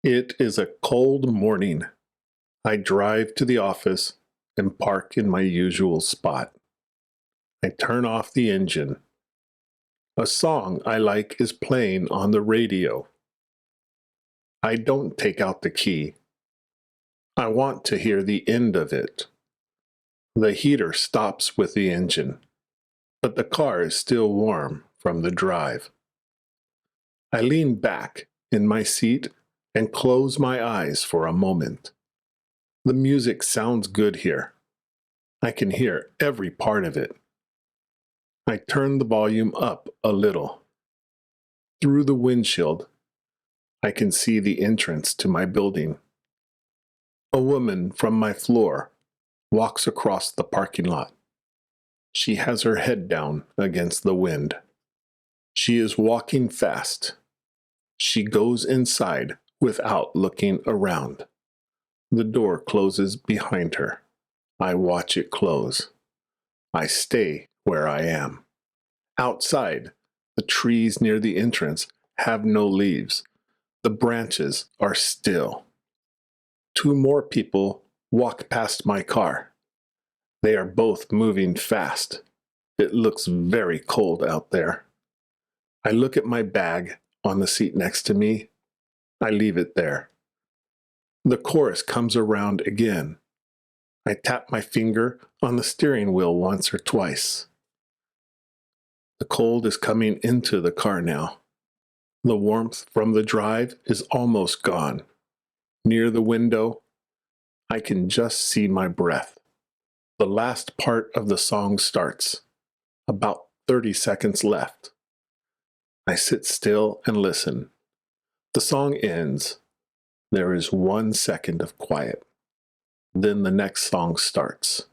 It is a cold morning. I drive to the office and park in my usual spot. I turn off the engine. A song I like is playing on the radio. I don't take out the key. I want to hear the end of it. The heater stops with the engine, but the car is still warm from the drive. I lean back in my seat and close my eyes for a moment. The music sounds good here. I can hear every part of it. I turn the volume up a little. Through the windshield, I can see the entrance to my building. A woman from my floor walks across the parking lot. She has her head down against the wind. She is walking fast. She goes inside without looking around. The door closes behind her. I watch it close. I stay where I am. Outside, the trees near the entrance have no leaves. The branches are still. Two more people walk past my car. They are both moving fast. It looks very cold out there. I look at my bag on the seat next to me. I leave it there. The chorus comes around again. I tap my finger on the steering wheel once or twice. The cold is coming into the car now. The warmth from the drive is almost gone. Near the window, I can just see my breath. The last part of the song starts. About 30 seconds left. I sit still and listen. The song ends. There is 1 second of quiet. Then the next song starts.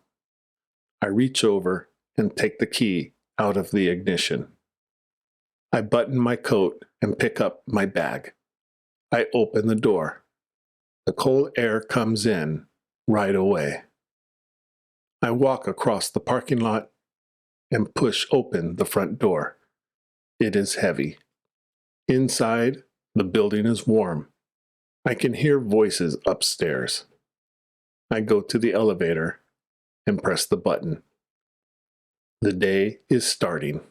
I reach over and take the key out of the ignition. I button my coat and pick up my bag. I open the door. The cold air comes in right away. I walk across the parking lot and push open the front door. It is heavy. Inside, the building is warm. I can hear voices upstairs. I go to the elevator and press the button. The day is starting.